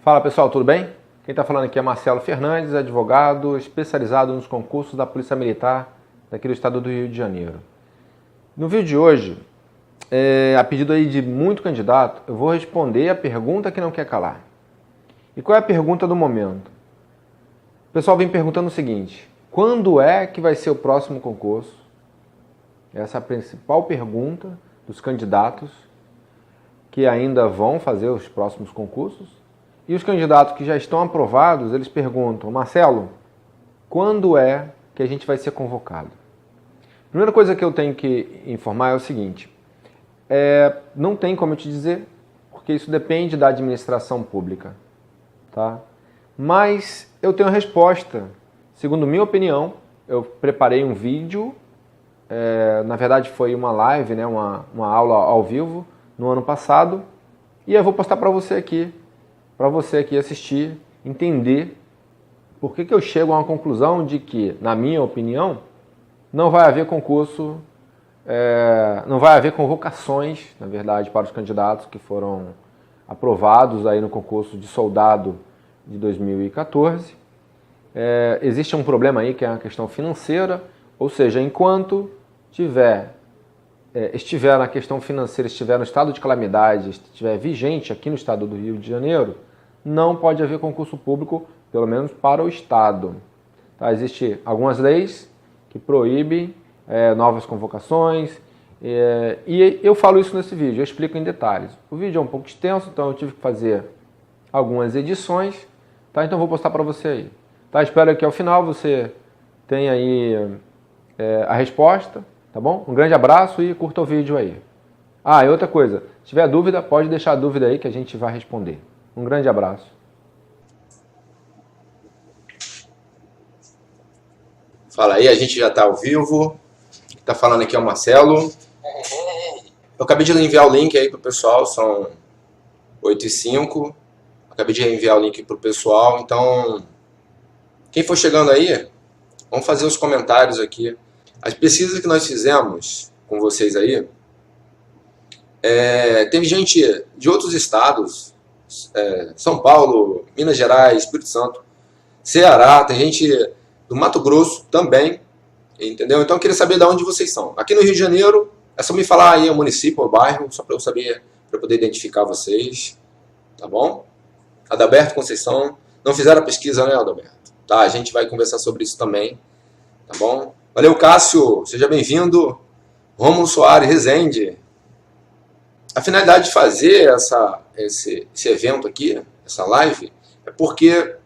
Fala pessoal, tudo bem? Quem está falando aqui é Marcelo Fernandes, advogado especializado nos concursos da Polícia Militar daqui do estado do Rio de Janeiro. No vídeo de hoje, a pedido aí de muito candidato, eu vou responder a pergunta que não quer calar. E qual é a pergunta do momento? O pessoal vem perguntando o seguinte: quando é que vai ser o próximo concurso? Essa é a principal pergunta dos candidatos que ainda vão fazer os próximos concursos. E os candidatos que já estão aprovados, eles perguntam: Marcelo, quando é que a gente vai ser convocado? A primeira coisa que eu tenho que informar é o seguinte: não tem como eu te dizer, porque isso depende da administração pública, tá? Mas eu tenho a resposta. Segundo minha opinião, eu preparei um vídeo, na verdade foi uma live, né, uma aula ao vivo no ano passado, e eu vou postar para você aqui assistir, entender por que eu chego a uma conclusão de que, na minha opinião, não vai haver concurso, não vai haver convocações, na verdade, para os candidatos que foram aprovados aí no concurso de soldado de 2014. Existe um problema aí que é a questão financeira, ou seja, enquanto estiver na questão financeira, estiver no estado de calamidade, estiver vigente aqui no estado do Rio de Janeiro, não pode haver concurso público, pelo menos para o estado. Tá? Existem algumas leis que proíbem novas convocações, e eu falo isso nesse vídeo, eu explico em detalhes. O vídeo é um pouco extenso, então eu tive que fazer algumas edições, tá? Então eu vou postar para você aí. Tá? Espero que ao final você tenha aí a resposta, tá bom? Um grande abraço e curta o vídeo aí. E outra coisa, se tiver dúvida, pode deixar a dúvida aí que a gente vai responder. Um grande abraço. Fala aí, a gente já está ao vivo. Quem está falando aqui é o Marcelo. Eu acabei de enviar o link aí para o pessoal, são 8h05. Acabei de enviar o link para o pessoal, então quem for chegando aí, vamos fazer os comentários aqui. As pesquisas que nós fizemos com vocês aí, teve gente de outros estados, São Paulo, Minas Gerais, Espírito Santo, Ceará, tem gente do Mato Grosso também, entendeu? Então eu queria saber de onde vocês são. Aqui no Rio de Janeiro, é só me falar aí o município ou bairro, só para eu saber, para eu poder identificar vocês, tá bom? Adalberto, Conceição, não fizeram a pesquisa, né, Adalberto? Tá, a gente vai conversar sobre isso também, tá bom? Valeu, Cássio, seja bem-vindo. Rômulo Soares, Rezende. A finalidade de fazer esse evento aqui, essa live, é porque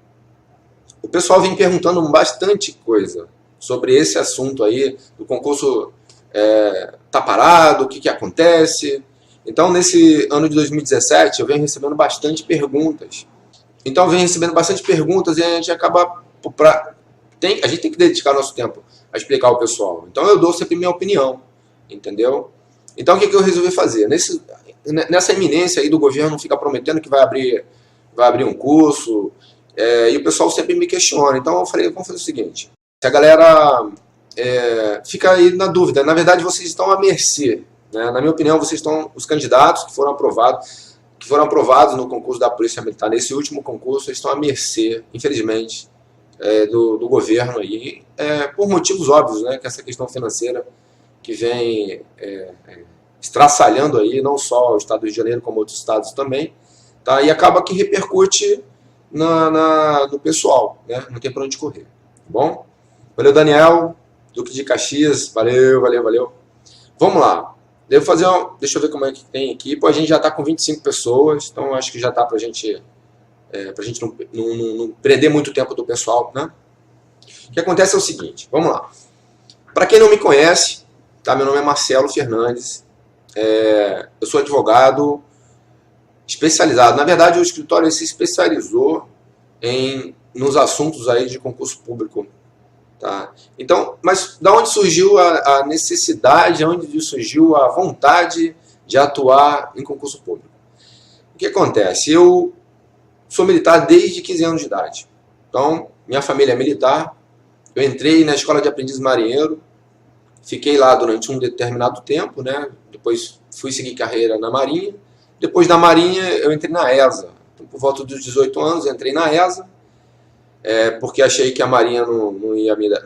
o pessoal vem perguntando bastante coisa sobre esse assunto aí, do concurso tá parado, o que acontece. Então, nesse ano de 2017, eu venho recebendo bastante perguntas. E a gente acaba... a gente tem que dedicar nosso tempo a explicar ao pessoal. Então, eu dou sempre minha opinião, entendeu? Então, o que eu resolvi fazer? Nessa iminência aí do governo fica prometendo que vai abrir um curso, e o pessoal sempre me questiona. Então, eu falei, vamos fazer o seguinte. Se a galera fica aí na dúvida, na verdade, vocês estão à mercê. Né? Na minha opinião, os candidatos que foram aprovados no concurso da Polícia Militar, nesse último concurso, eles estão à mercê, infelizmente, do governo aí, por motivos óbvios, né? Que essa questão financeira que vem estraçalhando aí, não só o estado do Rio de Janeiro, como outros estados também, tá? E acaba que repercute no pessoal, né? Não tem para onde correr, tá bom? Valeu, Daniel, Duque de Caxias, valeu. Vamos lá. Deixa eu ver como é que tem aqui. Pô, a gente já está com 25 pessoas, então acho que já está para a gente não prender muito tempo do pessoal, né? O que acontece é o seguinte, vamos lá. Para quem não me conhece, tá? Meu nome é Marcelo Fernandes, eu sou advogado especializado. Na verdade, o escritório se especializou nos assuntos aí de concurso público. Tá? Então, mas da onde surgiu a necessidade, onde surgiu a vontade de atuar em concurso público? O que acontece? Eu sou militar desde 15 anos de idade. Então, minha família é militar. Eu entrei na escola de aprendiz marinheiro, fiquei lá durante um determinado tempo, né? Depois fui seguir carreira na Marinha. Depois da Marinha, eu entrei na ESA, Por volta dos 18 anos, entrei na ESA, porque achei que a Marinha não ia me dar...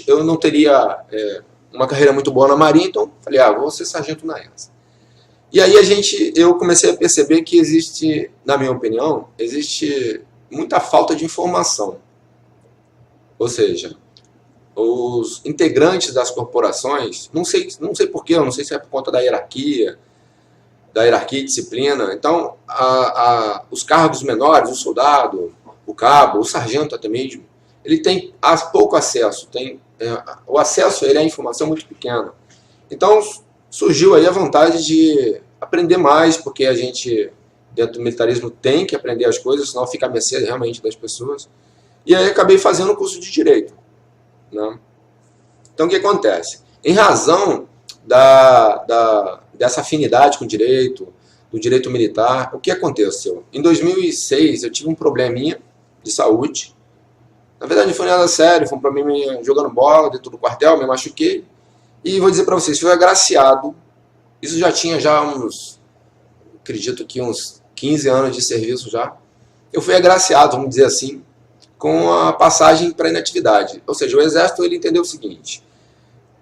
eu não teria uma carreira muito boa na Marinha, então falei, vou ser sargento na ESA. E aí eu comecei a perceber que existe, na minha opinião, existe muita falta de informação. Ou seja, os integrantes das corporações, não sei porquê, eu não sei se é por conta da hierarquia e disciplina. Então, os cargos menores, o soldado, o cabo, o sargento até mesmo, ele tem pouco acesso. O acesso à informação é muito pequeno. Então, surgiu aí a vontade de aprender mais, porque a gente, dentro do militarismo, tem que aprender as coisas, senão fica à mercê realmente das pessoas. E aí acabei fazendo o curso de Direito, né? Então, o que acontece? Em razão dessa afinidade com o direito, do direito militar, o que aconteceu? Em 2006, eu tive um probleminha de saúde. Na verdade, não foi nada sério, foi um probleminha jogando bola dentro do quartel, me machuquei. E vou dizer para vocês, fui agraciado. Isso já tinha acredito que uns 15 anos de serviço já. Eu fui agraciado, vamos dizer assim, com a passagem para inatividade. Ou seja, o Exército ele entendeu o seguinte: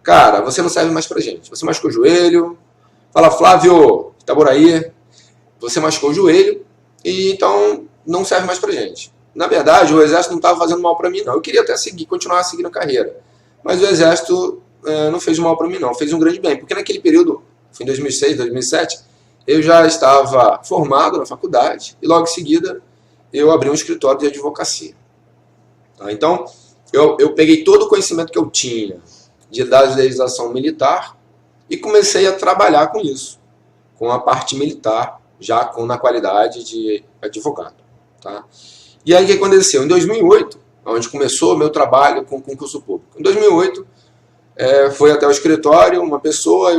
cara, você não serve mais pra gente. Você machucou o joelho. Fala, Flávio Itaboraí, você machucou o joelho e então não serve mais pra gente. Na verdade, o Exército não estava fazendo mal para mim, não. Eu queria até continuar seguindo a carreira. Mas o Exército não fez mal para mim, não. Fez um grande bem. Porque naquele período, foi em 2006, 2007, eu já estava formado na faculdade e logo em seguida eu abri um escritório de advocacia. Tá? Então, eu peguei todo o conhecimento que eu tinha da legislação militar e comecei a trabalhar com isso, com a parte militar, já na qualidade de advogado. Tá? E aí o que aconteceu? Em 2008, onde começou o meu trabalho com concurso público. Em 2008, foi até o escritório uma pessoa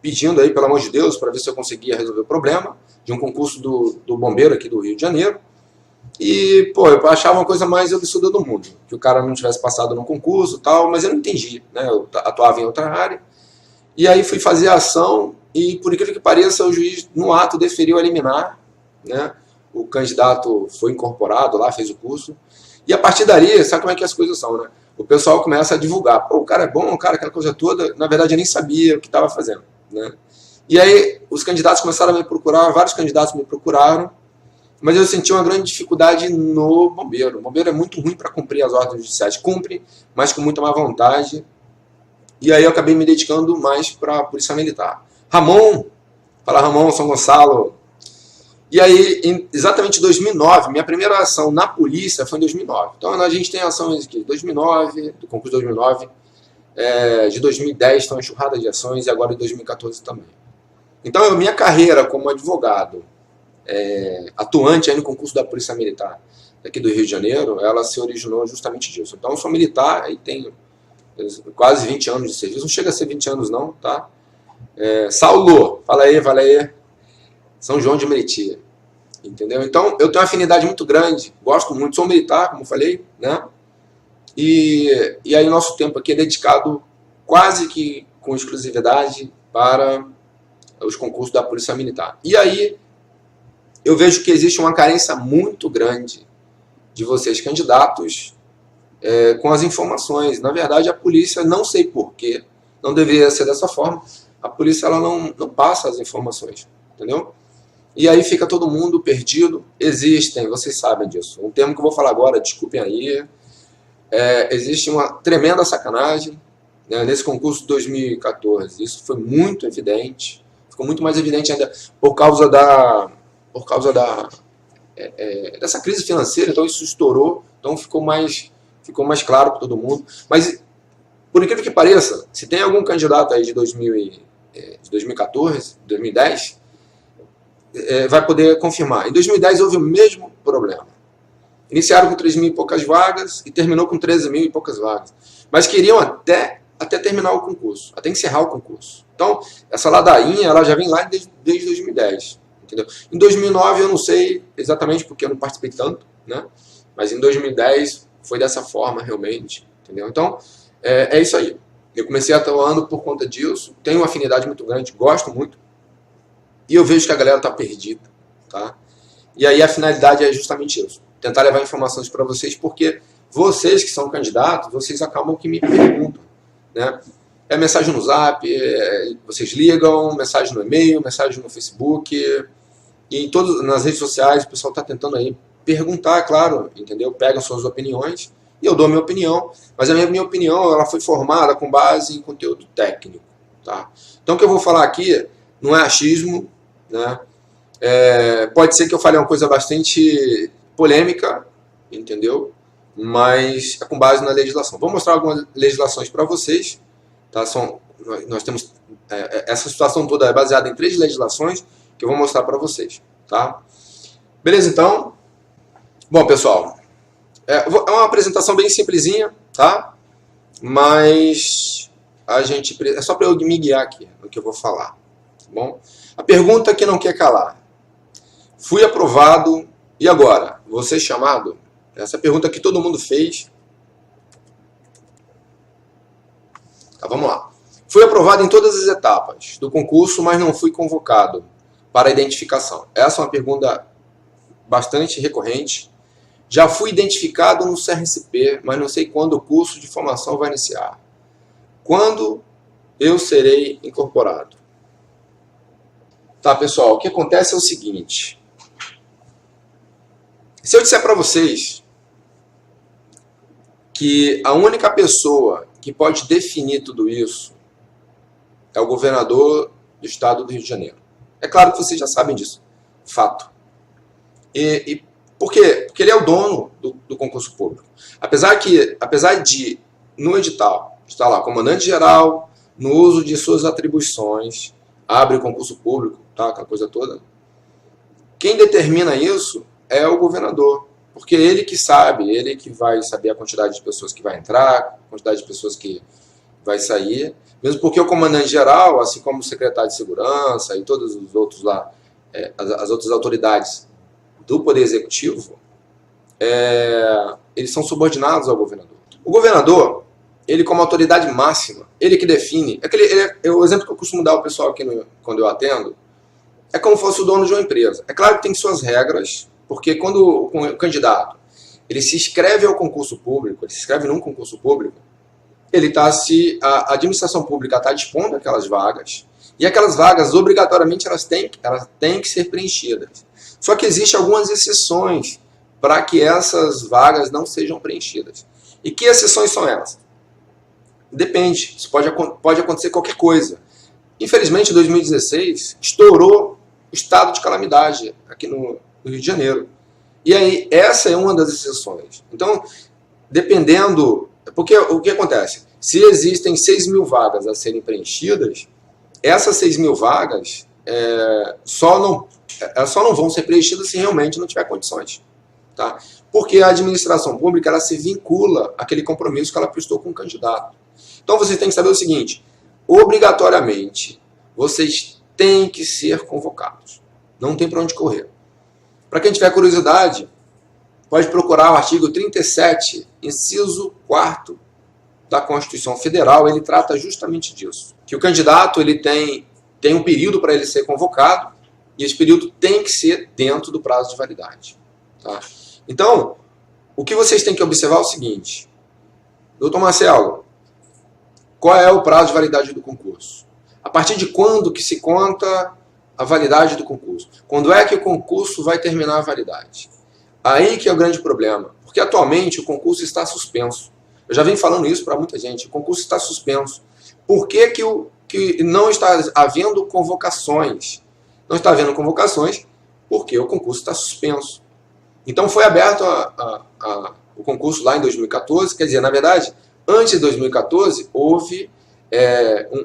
pedindo aí, pelo amor de Deus, para ver se eu conseguia resolver o problema de um concurso do bombeiro aqui do Rio de Janeiro. E, pô, eu achava uma coisa mais absurda do mundo, que o cara não tivesse passado no concurso e tal, mas eu não entendi, né? Eu atuava em outra área. E aí fui fazer a ação e, por incrível que pareça, o juiz, no ato, deferiu a liminar, né? O candidato foi incorporado lá, fez o curso. E a partir dali, sabe como é que as coisas são, né? O pessoal começa a divulgar. Pô, o cara é bom, o cara, aquela coisa toda. Na verdade, eu nem sabia o que estava fazendo, né? E aí, os candidatos começaram a me procurar, vários candidatos me procuraram, mas eu senti uma grande dificuldade no bombeiro. O bombeiro é muito ruim para cumprir as ordens judiciais. Cumpre, mas com muita má vontade. E aí eu acabei me dedicando mais para a Polícia Militar. Ramon, fala Ramon, São Gonçalo. E aí, exatamente em 2009, minha primeira ação na polícia foi em 2009. Então a gente tem ações aqui, 2009, do concurso de 2009, de 2010 tem uma enxurrada de ações e agora em 2014 também. Então minha carreira como advogado, atuante aí no concurso da Polícia Militar aqui do Rio de Janeiro, ela se originou justamente disso. Então eu sou militar e tenho quase 20 anos de serviço, não chega a ser 20 anos não, tá? Saulo, fala aí, São João de Meriti, entendeu? Então eu tenho uma afinidade muito grande, gosto muito, sou militar, como falei, né? E aí o nosso tempo aqui é dedicado quase que com exclusividade para os concursos da Polícia Militar. E aí eu vejo que existe uma carência muito grande de vocês, candidatos, com as informações. Na verdade, a polícia, não sei porquê, não deveria ser dessa forma, a polícia ela não passa as informações, entendeu? E aí fica todo mundo perdido. Existem, vocês sabem disso, um termo que eu vou falar agora, desculpem aí, existe uma tremenda sacanagem, né, nesse concurso de 2014. Isso foi muito evidente, ficou muito mais evidente ainda por causa dessa crise financeira. Então isso estourou, então ficou mais claro para todo mundo. Mas, por incrível que pareça, se tem algum candidato aí de 2014, 2010, vai poder confirmar. Em 2010 houve o mesmo problema. Iniciaram com 3 mil e poucas vagas e terminou com 13 mil e poucas vagas. Mas queriam até terminar o concurso, até encerrar o concurso. Então, essa ladainha ela já vem lá desde 2010. Entendeu? Em 2009 eu não sei exatamente porque eu não participei tanto, né? Mas em 2010 foi dessa forma realmente. Entendeu? Então, é isso aí. Eu comecei atuando por conta disso, tenho uma afinidade muito grande, gosto muito. E eu vejo que a galera está perdida, tá? E aí a finalidade é justamente isso, tentar levar informações para vocês, porque vocês que são candidatos, vocês acabam que me perguntam, né? É mensagem no Zap, vocês ligam, mensagem no e-mail, mensagem no Facebook, e nas redes sociais o pessoal está tentando aí perguntar, claro, entendeu? Pegam suas opiniões e eu dou a minha opinião, mas a minha opinião ela foi formada com base em conteúdo técnico, tá? Então o que eu vou falar aqui não é achismo, né? Pode ser que eu fale uma coisa bastante polêmica, entendeu? Mas é com base na legislação. Vou mostrar algumas legislações para vocês. Tá? Nós temos essa situação toda é baseada em 3 legislações que eu vou mostrar para vocês. Tá? Beleza, então? Bom, pessoal, é uma apresentação bem simplesinha, tá? Mas é só para eu me guiar aqui no que eu vou falar. Tá bom? A pergunta que não quer calar. Fui aprovado, e agora? Vou ser chamado? Essa é a pergunta que todo mundo fez. Tá, vamos lá. Fui aprovado em todas as etapas do concurso, mas não fui convocado para a identificação. Essa é uma pergunta bastante recorrente. Já fui identificado no CRSP, mas não sei quando o curso de formação vai iniciar. Quando eu serei incorporado? Tá, pessoal, o que acontece é o seguinte. Se eu disser para vocês que a única pessoa que pode definir tudo isso é o governador do estado do Rio de Janeiro. É claro que vocês já sabem disso. Fato. E por quê? Porque ele é o dono do concurso público. Apesar de, no edital, está lá, comandante-geral, no uso de suas atribuições, abre o concurso público, tá, aquela coisa toda. Quem determina isso é o governador. Porque ele que sabe, ele que vai saber a quantidade de pessoas que vai entrar, a quantidade de pessoas que vai sair. Mesmo porque o comandante-geral, assim como o secretário de segurança e todos os outros lá, as outras autoridades do Poder Executivo, eles são subordinados ao governador. O governador, ele como autoridade máxima, ele que define, o exemplo que eu costumo dar ao pessoal aqui quando eu atendo, é como se fosse o dono de uma empresa. É claro que tem suas regras, porque quando o candidato ele se inscreve ao concurso público, ele se inscreve num concurso público, a administração pública está dispondo aquelas vagas, e aquelas vagas, obrigatoriamente, elas têm que ser preenchidas. Só que existem algumas exceções para que essas vagas não sejam preenchidas. E que exceções são elas? Depende, isso pode acontecer qualquer coisa. Infelizmente, em 2016, estourou o estado de calamidade aqui no Rio de Janeiro. E aí, essa é uma das exceções. Então, dependendo... Porque o que acontece? Se existem 6.000 vagas a serem preenchidas, essas 6.000 vagas só não vão ser preenchidas se realmente não tiver condições. Tá? Porque a administração pública ela se vincula àquele compromisso que ela prestou com o candidato. Então, vocês têm que saber o seguinte, obrigatoriamente, vocês têm que ser convocados. Não tem para onde correr. Para quem tiver curiosidade, pode procurar o artigo 37, inciso 4º da Constituição Federal, ele trata justamente disso. Que o candidato ele tem um período para ele ser convocado, e esse período tem que ser dentro do prazo de validade. Tá? Então, o que vocês têm que observar é o seguinte, doutor Marcelo, qual é o prazo de validade do concurso? A partir de quando que se conta a validade do concurso? Quando é que o concurso vai terminar a validade? Aí que é o grande problema, porque atualmente o concurso está suspenso. Eu já venho falando isso para muita gente, o concurso está suspenso. Por que não está havendo convocações? Não está havendo convocações porque o concurso está suspenso. Então foi aberto o concurso lá em 2014, quer dizer, na verdade, antes de 2014 houve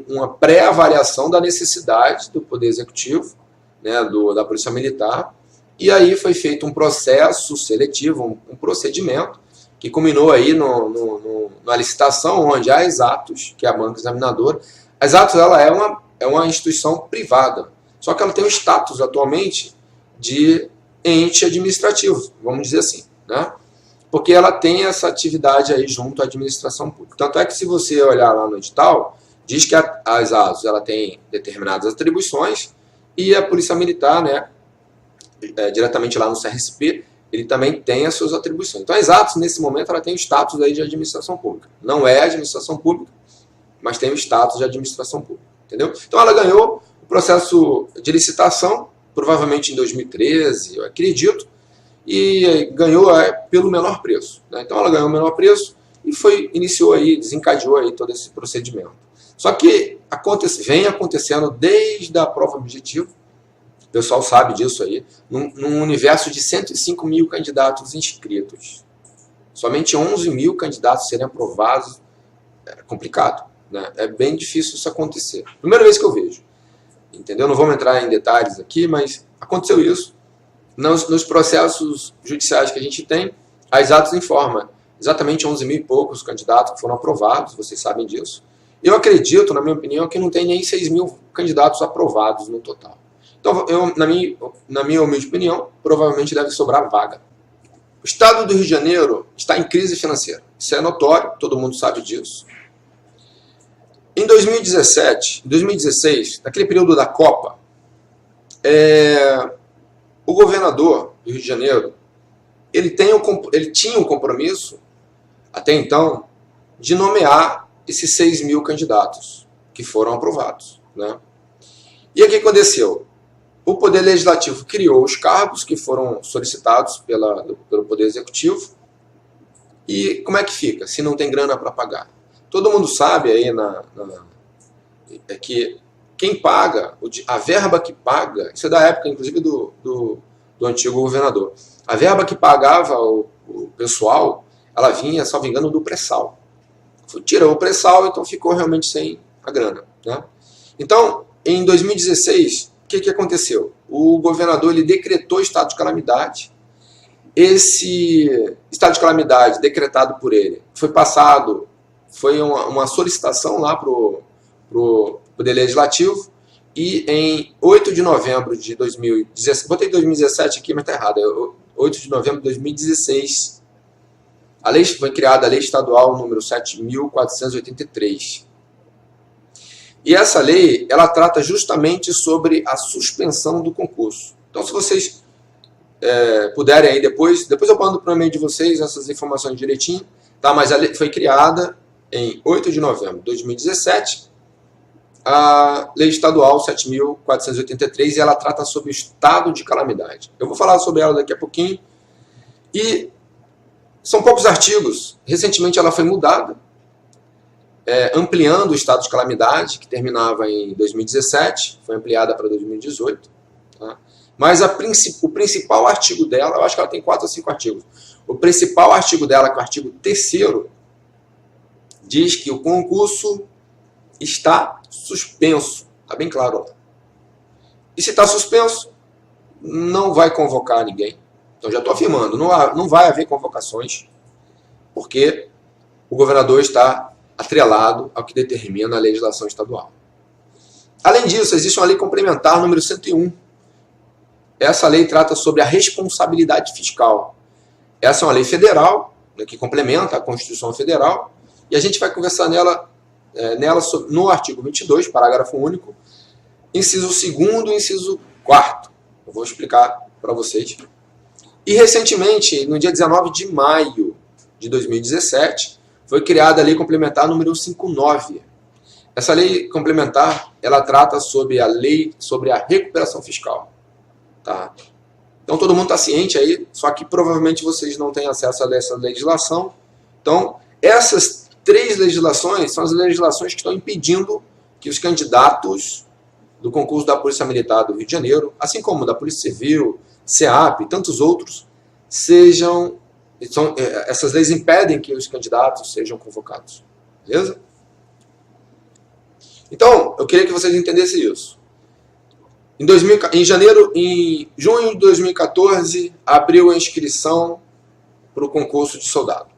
uma pré-avaliação da necessidade do Poder Executivo, né, da Polícia Militar, e aí foi feito um processo seletivo, um procedimento, que culminou aí na licitação, onde a Exatos, que é a banca examinadora, a Exatos ela é uma instituição privada, só que ela tem o status atualmente de ente administrativo, vamos dizer assim, né? Porque ela tem essa atividade aí junto à administração pública. Tanto é que se você olhar lá no edital, diz que a Exatos ela tem determinadas atribuições e a Polícia Militar, né, diretamente lá no CRSP, ele também tem as suas atribuições. Então a Exatos, nesse momento, ela tem o status aí de administração pública. Não é administração pública, mas tem o status de administração pública. Entendeu? Então ela ganhou o processo de licitação, provavelmente em 2013, eu acredito, e ganhou pelo menor preço. Né? Então ela ganhou o menor preço e iniciou aí, desencadeou aí todo esse procedimento. Só que vem acontecendo desde a prova objetiva, o pessoal sabe disso aí, num universo de 105 mil candidatos inscritos. Somente 11 mil candidatos serem aprovados, é complicado. Né? É bem difícil isso acontecer. Primeira vez que eu vejo. Entendeu? Não vamos entrar em detalhes aqui, mas aconteceu isso. Nos processos judiciais que a gente tem, a Exatos informa exatamente 11 mil e poucos candidatos que foram aprovados, vocês sabem disso. Eu acredito, na minha opinião, que não tem nem 6 mil candidatos aprovados no total. Então, na minha humilde opinião, provavelmente deve sobrar vaga. O Estado do Rio de Janeiro está em crise financeira. Isso é notório, todo mundo sabe disso. Em 2016, naquele período da Copa, o governador do Rio de Janeiro, ele tinha um compromisso, até então, de nomear esses 6 mil candidatos que foram aprovados. Né? E o que aconteceu? O Poder Legislativo criou os cargos que foram solicitados pelo Poder Executivo. E como é que fica, se não tem grana para pagar? Todo mundo sabe aí que quem paga, a verba que paga, isso é da época, inclusive, do antigo governador. A verba que pagava o pessoal, ela vinha, salvo engano, do pré-sal. Tirou o pré-sal, então ficou realmente sem a grana. Né? Então, em 2016, o que aconteceu? O governador ele decretou estado de calamidade. Esse estado de calamidade decretado por ele foi uma solicitação lá para o Poder Legislativo, e em 8 de novembro de 2017, botei 2017 aqui, mas está errado, 8 de novembro de 2016, foi criada a Lei Estadual número 7.483. E essa lei, ela trata justamente sobre a suspensão do concurso. Então, se vocês puderem aí depois eu mando para o e-mail de vocês essas informações direitinho, tá? Mas a lei foi criada em 8 de novembro de 2017, a Lei Estadual 7.483, e ela trata sobre o estado de calamidade. Eu vou falar sobre ela daqui a pouquinho. E são poucos artigos. Recentemente ela foi mudada, ampliando o estado de calamidade, que terminava em 2017, foi ampliada para 2018. Tá? Mas o principal artigo dela, eu acho que ela tem 4 ou 5 artigos. O principal artigo dela, que é o artigo 3º, diz que o concurso está suspenso. Está bem claro lá. E se está suspenso, não vai convocar ninguém. Então já estou afirmando, não vai haver convocações, porque o governador está atrelado ao que determina a legislação estadual. Além disso, existe uma lei complementar número 101. Essa lei trata sobre a responsabilidade fiscal. Essa é uma lei federal, né, que complementa a Constituição Federal, e a gente vai conversar nela no artigo 22, parágrafo único, inciso 2º e inciso 4º. Eu vou explicar para vocês. E recentemente, no dia 19 de maio de 2017, foi criada a Lei Complementar número 59. Essa lei complementar, ela trata sobre a recuperação fiscal. Tá? Então todo mundo está ciente aí, só que provavelmente vocês não têm acesso a essa legislação. Então, essas 3 legislações são as legislações que estão impedindo que os candidatos do concurso da Polícia Militar do Rio de Janeiro, assim como da Polícia Civil, SEAP e tantos outros, essas leis impedem que os candidatos sejam convocados. Beleza? Então, eu queria que vocês entendessem isso. Em junho de 2014, abriu a inscrição para o concurso de soldado.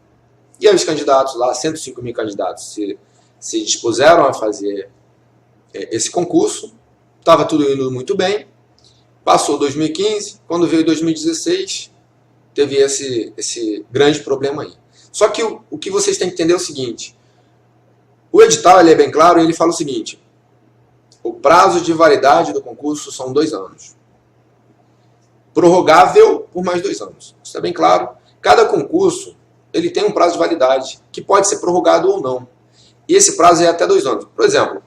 E aí os candidatos lá, 105 mil candidatos, se dispuseram a fazer esse concurso. Estava tudo indo muito bem. Passou 2015, quando veio 2016, teve esse grande problema aí. Só que o que vocês têm que entender é o seguinte. O edital ele é bem claro e ele fala o seguinte. O prazo de validade do concurso são 2 anos. prorrogável por mais 2 anos. Isso é bem claro. Cada concurso ele tem um prazo de validade que pode ser prorrogado ou não. E esse prazo é até 2 anos. Por exemplo,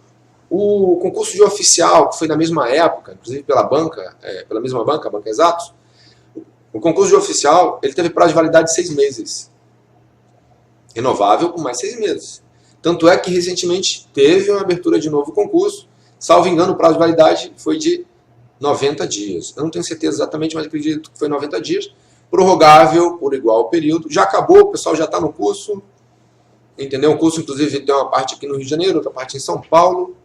o concurso de oficial, que foi na mesma época, inclusive pela banca, pela mesma banca, a Banca Exatos, o concurso de oficial ele teve prazo de validade de 6 meses. Renovável por mais 6 meses. Tanto é que recentemente teve uma abertura de novo concurso. Salvo engano, o prazo de validade foi de 90 dias. Eu não tenho certeza exatamente, mas acredito que foi 90 dias. Prorrogável por igual período. Já acabou, o pessoal já está no curso. Entendeu? O curso, inclusive, tem uma parte aqui no Rio de Janeiro, outra parte em São Paulo.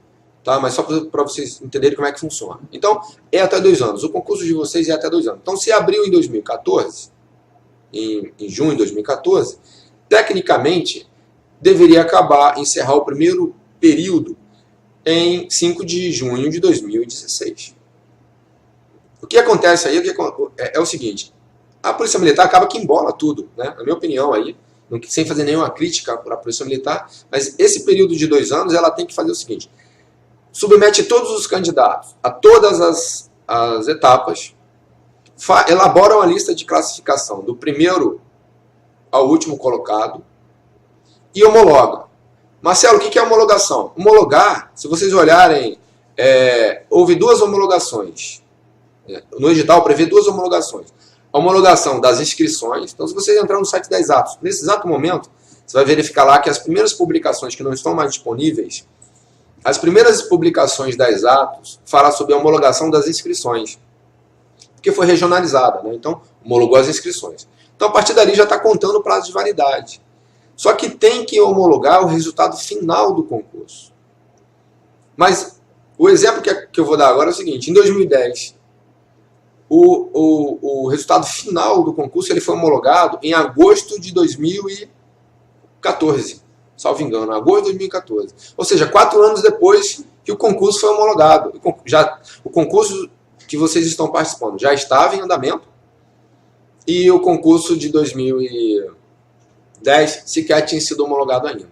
Tá? Mas só para vocês entenderem como é que funciona. Então, é até 2 anos. O concurso de vocês é até 2 anos. Então, se abriu em 2014, em junho de 2014, tecnicamente, deveria encerrar o primeiro período em 5 de junho de 2016. O que acontece aí é o seguinte, a Polícia Militar acaba que embola tudo, né? Na minha opinião aí, sem fazer nenhuma crítica para a Polícia Militar, mas esse período de 2 anos ela tem que fazer o seguinte, submete todos os candidatos a todas as etapas, elabora uma lista de classificação do primeiro ao último colocado e homologa. Marcelo, o que é homologação? Homologar, se vocês olharem, houve 2 homologações. No edital prevê 2 homologações. A homologação das inscrições. Então, se você entrar no site da Exatos, nesse exato momento, você vai verificar lá que as primeiras publicações que não estão mais disponíveis, as primeiras publicações da Exatos falam sobre a homologação das inscrições. Porque foi regionalizada, né? Então, homologou as inscrições. Então, a partir dali já está contando o prazo de validade. Só que tem que homologar o resultado final do concurso. Mas o exemplo que eu vou dar agora é o seguinte, em 2010, o resultado final do concurso ele foi homologado em agosto de 2014, salvo engano, agosto de 2014. Ou seja, 4 anos depois que o concurso foi homologado. O concurso que vocês estão participando já estava em andamento e o concurso de 2010 sequer tinha sido homologado ainda.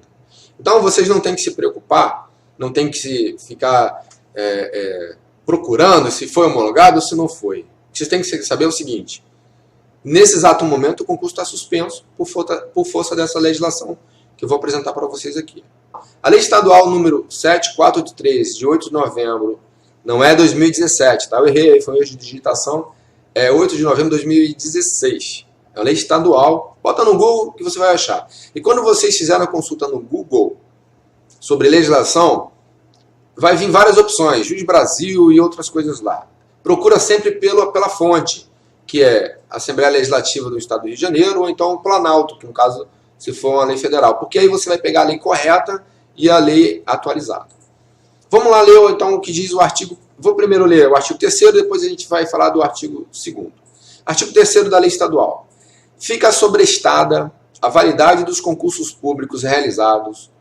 Então vocês não têm que se preocupar, não tem que ficar procurando se foi homologado ou se não foi. O que vocês têm que saber é o seguinte, nesse exato momento o concurso está suspenso por força dessa legislação que eu vou apresentar para vocês aqui. A Lei Estadual número 7483, de 8 de novembro, não é 2017, tá? Eu errei, foi um erro de digitação, é 8 de novembro de 2016. É uma lei estadual, bota no Google que você vai achar. E quando vocês fizerem a consulta no Google sobre legislação, vai vir várias opções, Juiz Brasil e outras coisas lá. Procura sempre pela fonte, que é a Assembleia Legislativa do Estado do Rio de Janeiro, ou então o Planalto, que no caso, se for uma lei federal. Porque aí você vai pegar a lei correta e a lei atualizada. Vamos lá ler então o que diz o artigo. Vou primeiro ler o artigo 3º, depois a gente vai falar do artigo 2º. Artigo 3º da Lei Estadual. Fica sobrestada a validade dos concursos públicos realizados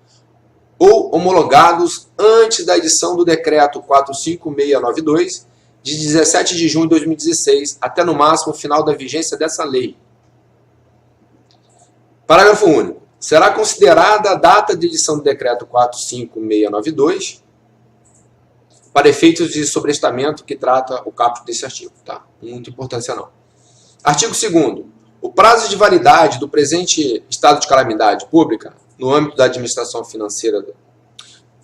ou homologados antes da edição do Decreto 45692, de 17 de junho de 2016, até no máximo o final da vigência dessa lei. Parágrafo único. Será considerada a data de edição do Decreto 45692 para efeitos de sobrestamento que trata o caput desse artigo. Tá? Muita importância não. Artigo 2º. O prazo de validade do presente estado de calamidade pública no âmbito da administração financeira.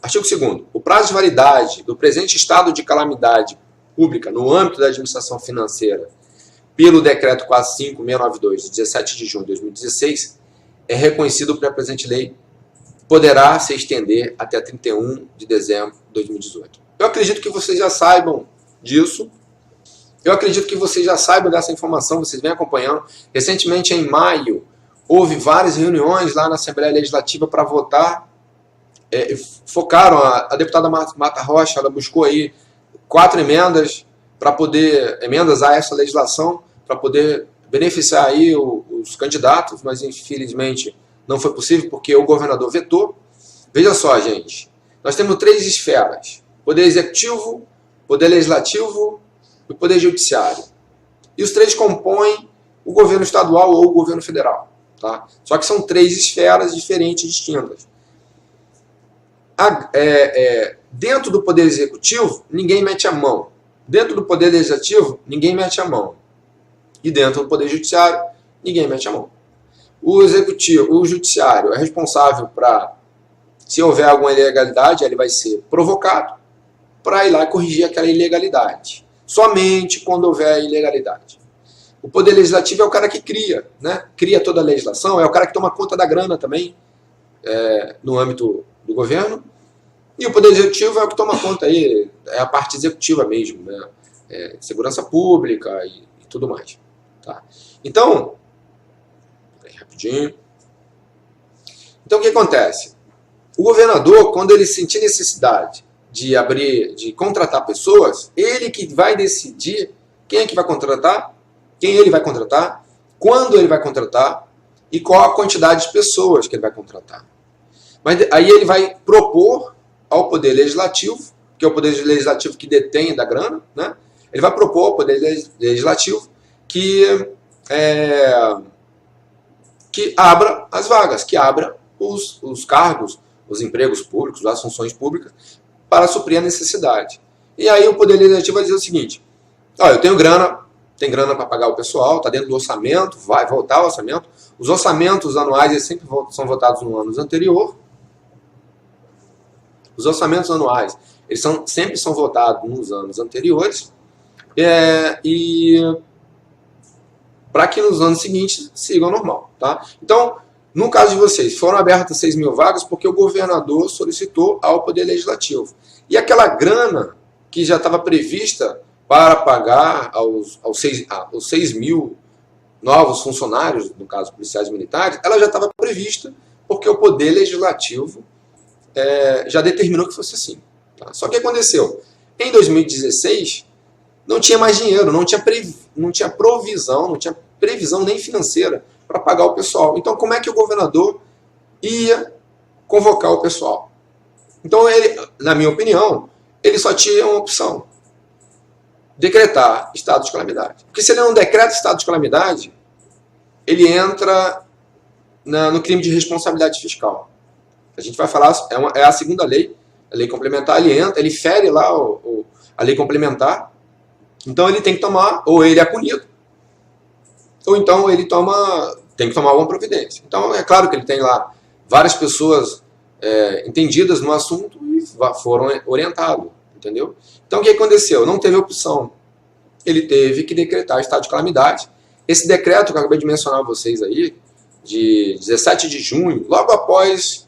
Artigo 2º. O prazo de validade do presente estado de calamidade pública no âmbito da administração financeira pelo Decreto 45692, de 17 de junho de 2016, é reconhecido pela presente lei, poderá se estender até 31 de dezembro de 2018. Eu acredito que vocês já saibam disso. Eu acredito que vocês já saibam dessa informação, vocês vêm acompanhando. Recentemente, em maio, houve várias reuniões lá na Assembleia Legislativa para votar. Focaram, a deputada Marta Rocha, ela buscou aí 4 emendas emendas a essa legislação, para poder beneficiar aí os candidatos, mas infelizmente não foi possível porque o governador vetou. Veja só, gente, nós temos 3 esferas: Poder Executivo, Poder Legislativo e o Poder Judiciário. E os 3 compõem o governo estadual ou o governo federal. Tá? Só que são 3 esferas diferentes, distintas. Dentro do Poder Executivo, ninguém mete a mão. Dentro do Poder Legislativo, ninguém mete a mão. E dentro do Poder Judiciário, ninguém mete a mão. O Executivo, o Judiciário é responsável para, se houver alguma ilegalidade, ele vai ser provocado para ir lá e corrigir aquela ilegalidade. Somente quando houver ilegalidade. O Poder Legislativo é o cara que cria, né? Cria toda a legislação, é o cara que toma conta da grana também, no âmbito do governo. E o Poder Executivo é o que toma conta aí, é a parte executiva mesmo, né? Segurança pública e tudo mais. Tá? Então, rapidinho. Então o que acontece? O governador, quando ele sentir necessidade de contratar pessoas, ele que vai decidir quem é que vai contratar, quem ele vai contratar, quando ele vai contratar e qual a quantidade de pessoas que ele vai contratar. Mas aí ele vai propor ao Poder Legislativo, que é o Poder Legislativo que detém da grana, né? Ele vai propor ao Poder Legislativo que abra as vagas, que abra os cargos, os empregos públicos, as funções públicas, para suprir a necessidade. E aí o Poder Legislativo vai dizer o seguinte: eu tenho grana, tem grana para pagar o pessoal, está dentro do orçamento, vai voltar o orçamento. Os orçamentos anuais eles sempre são votados no ano anterior. Os orçamentos anuais eles sempre são votados nos anos anteriores. E para que nos anos seguintes sigam normal. Tá? Então, no caso de vocês, foram abertas 6 mil vagas porque o governador solicitou ao Poder Legislativo. E aquela grana que já estava prevista para pagar aos 6 mil novos funcionários, no caso policiais e militares, ela já estava prevista porque o Poder Legislativo já determinou que fosse assim. Tá? Só que aconteceu? Em 2016, não tinha mais dinheiro, não tinha provisão, não tinha previsão nem financeira para pagar o pessoal. Então, como é que o governador ia convocar o pessoal? Então, ele, na minha opinião, ele só tinha uma opção: decretar estado de calamidade. Porque se ele não decreta estado de calamidade, ele entra no crime de responsabilidade fiscal. A gente vai falar, é a segunda lei, a lei complementar, ele fere lá a lei complementar. Então ele tem que tomar, ou ele é punido, ou então ele tem que tomar alguma providência. Então é claro que ele tem lá várias pessoas entendidas no assunto e foram orientados, entendeu? Então o que aconteceu? Não teve opção. Ele teve que decretar estado de calamidade. Esse decreto que eu acabei de mencionar a vocês aí, de 17 de junho, logo após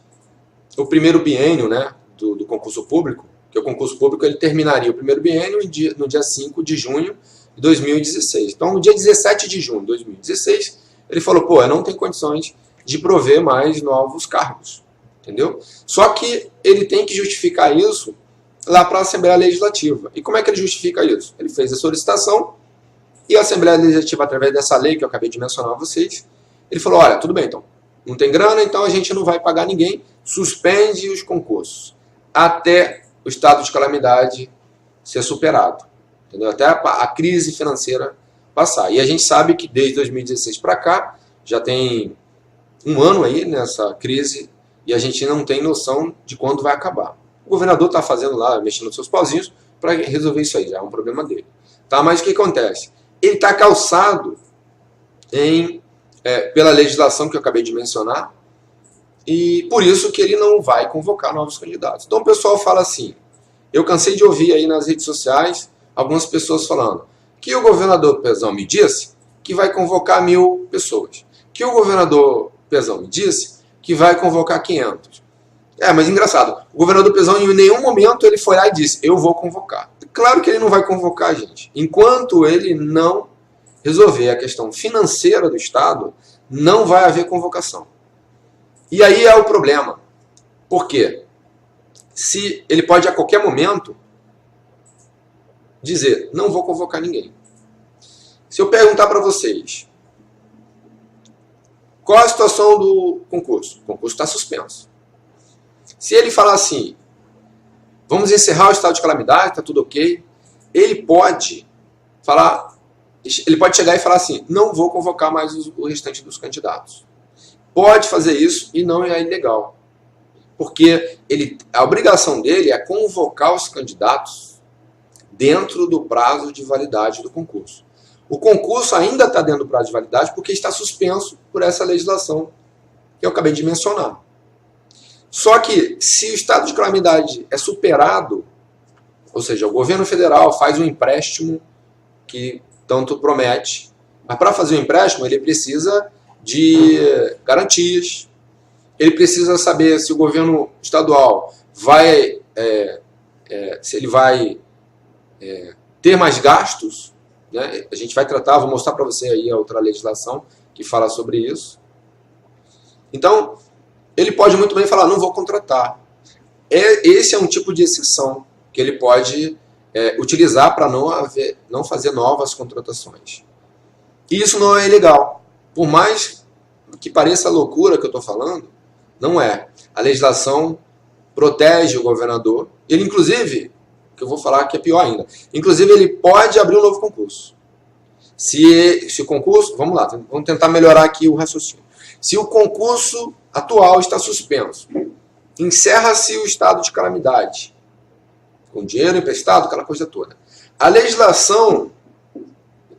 o primeiro biênio, né, do concurso público, que o concurso público ele terminaria o primeiro biênio no dia 5 de junho de 2016. Então, no dia 17 de junho de 2016, ele falou: eu não tenho condições de prover mais novos cargos. Entendeu? Só que ele tem que justificar isso lá para a Assembleia Legislativa. E como é que ele justifica isso? Ele fez a solicitação e a Assembleia Legislativa, através dessa lei que eu acabei de mencionar a vocês, ele falou: olha, tudo bem, então, não tem grana, então a gente não vai pagar ninguém, suspende os concursos até o estado de calamidade ser superado, entendeu? Até a crise financeira passar. E a gente sabe que desde 2016 para cá, já tem um ano aí nessa crise e a gente não tem noção de quando vai acabar. O governador está fazendo lá, mexendo nos seus pauzinhos para resolver isso aí, já é um problema dele. Tá? Mas o que acontece? Ele está calçado pela legislação que eu acabei de mencionar, e por isso que ele não vai convocar novos candidatos. Então o pessoal fala assim, eu cansei de ouvir aí nas redes sociais algumas pessoas falando que o governador Pezão me disse que vai convocar 1000 pessoas, que o governador Pezão me disse que vai convocar 500. Mas engraçado, o governador Pezão em nenhum momento ele foi lá e disse: eu vou convocar. Claro que ele não vai convocar, gente. Enquanto ele não resolver a questão financeira do Estado, não vai haver convocação. E aí é o problema. Por quê? Se ele pode a qualquer momento dizer: não vou convocar ninguém. Se eu perguntar para vocês qual a situação do concurso? O concurso está suspenso. Se ele falar assim: vamos encerrar o estado de calamidade, está tudo ok, ele pode chegar e falar assim: não vou convocar mais o restante dos candidatos. Pode fazer isso e não é ilegal. Porque a obrigação dele é convocar os candidatos dentro do prazo de validade do concurso. O concurso ainda está dentro do prazo de validade porque está suspenso por essa legislação que eu acabei de mencionar. Só que, se o estado de calamidade é superado, ou seja, o governo federal faz um empréstimo que tanto promete, mas para fazer o empréstimo ele precisa de garantias, ele precisa saber se o governo estadual vai, se ele vai ter mais gastos, né? A gente vai tratar, vou mostrar para você aí a outra legislação que fala sobre isso. Então, ele pode muito bem falar, não vou contratar. Esse é um tipo de exceção que ele pode utilizar para não fazer novas contratações. E isso não é ilegal. Por mais que pareça loucura que eu estou falando, não é. A legislação protege o governador. Ele, inclusive, que eu vou falar que é pior ainda, inclusive ele pode abrir um novo concurso. Se o concurso, vamos lá, vamos tentar melhorar aqui o raciocínio. Se o concurso atual está suspenso, encerra-se o estado de calamidade, com dinheiro emprestado, aquela coisa toda. A legislação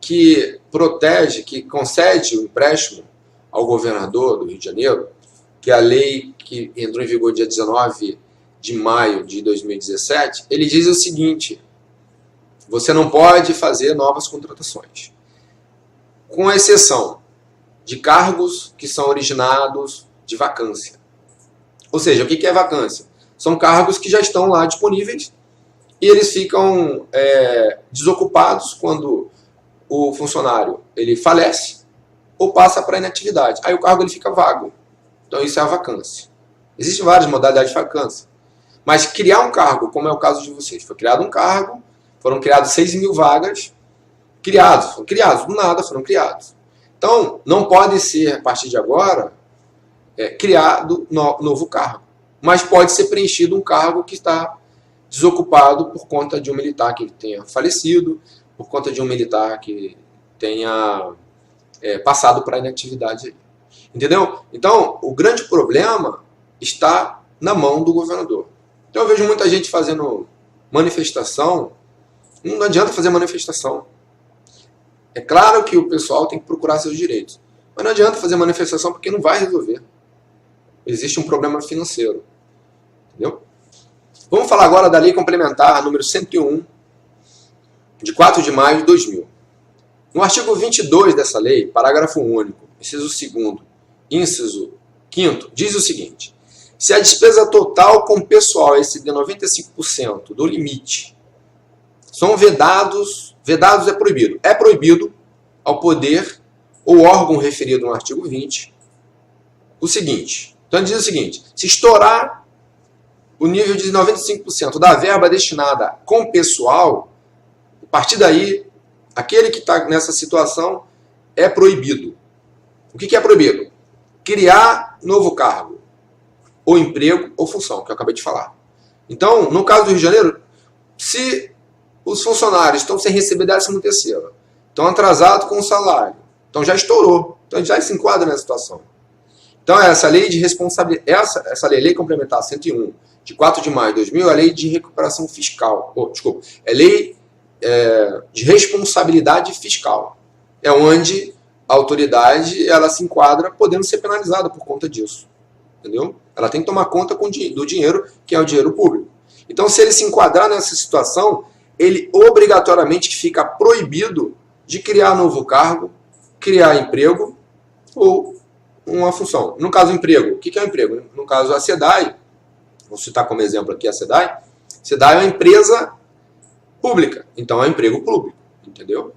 que protege, que concede o empréstimo ao governador do Rio de Janeiro, que é a lei que entrou em vigor dia 19 de maio de 2017, ele diz o seguinte: você não pode fazer novas contratações, com exceção de cargos que são originados de vacância. Ou seja, o que é vacância? São cargos que já estão lá disponíveis e eles ficam desocupados quando o funcionário ele falece ou passa para inatividade. Aí o cargo ele fica vago. Então isso é a vacância. Existem várias modalidades de vacância. Mas criar um cargo, como é o caso de vocês, foi criado um cargo, foram criadas 6.000 vagas, foram criados, do nada foram criados. Então, não pode ser, a partir de agora, criado novo cargo. Mas pode ser preenchido um cargo que está desocupado por conta de um militar que tenha falecido, por conta de um militar que tenha passado para a inatividade. Entendeu? Então, o grande problema está na mão do governador. Então, eu vejo muita gente fazendo manifestação. Não adianta fazer manifestação. É claro que o pessoal tem que procurar seus direitos. Mas não adianta fazer manifestação porque não vai resolver. Existe um problema financeiro. Entendeu? Vamos falar agora da Lei Complementar número 101, de 4 de maio de 2000. No artigo 22 dessa lei, parágrafo único, inciso 2º, inciso 5º, diz o seguinte: se a despesa total com pessoal exceder 95% do limite, são vedados é proibido ao poder ou órgão referido no artigo 20 o seguinte. Então ele diz o seguinte: se estourar o nível de 95% da verba destinada com pessoal, a partir daí, aquele que está nessa situação é proibido. O que é proibido? Criar novo cargo, ou emprego, ou função, que eu acabei de falar. Então, no caso do Rio de Janeiro, se os funcionários estão sem receber 13º, estão atrasados com o salário, então já estourou, então já se enquadra nessa situação. Então essa lei de responsabilidade, essa lei complementar 101, de 4 de maio de 2000, é a lei de recuperação fiscal, é lei de responsabilidade fiscal, é onde a autoridade ela se enquadra podendo ser penalizada por conta disso, entendeu? Ela tem que tomar conta do dinheiro que é o dinheiro público. Então se ele se enquadrar nessa situação, ele obrigatoriamente fica proibido de criar novo cargo, criar emprego ou uma função. No caso, emprego. O que é um emprego? No caso, a SEDAI, vou citar como exemplo aqui a SEDAI. SEDAI é uma empresa pública, então é um emprego público, entendeu?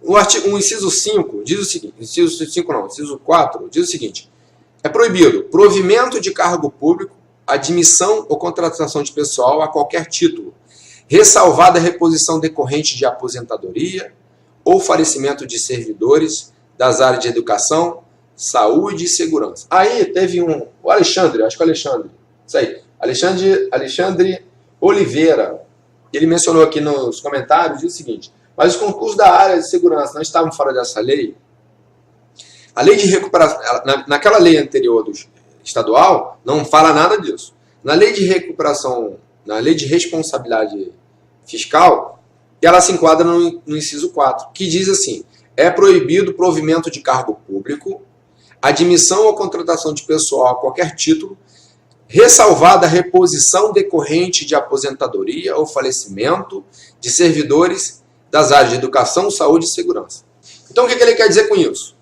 O inciso 5 diz o seguinte, inciso 4 diz o seguinte: é proibido provimento de cargo público, admissão ou contratação de pessoal a qualquer título, ressalvada a reposição decorrente de aposentadoria ou falecimento de servidores das áreas de educação, saúde e segurança. Aí teve o Alexandre, acho que é o Alexandre, isso aí, Alexandre Oliveira, ele mencionou aqui nos comentários, diz o seguinte: mas os concursos da área de segurança não estavam fora dessa lei? A lei de recuperação, naquela lei anterior do estadual, não fala nada disso. Na lei de recuperação, na lei de responsabilidade fiscal, E ela se enquadra no inciso 4, que diz assim: é proibido o provimento de cargo público, admissão ou contratação de pessoal a qualquer título, ressalvada a reposição decorrente de aposentadoria ou falecimento de servidores das áreas de educação, saúde e segurança. Então, o que ele quer dizer com isso?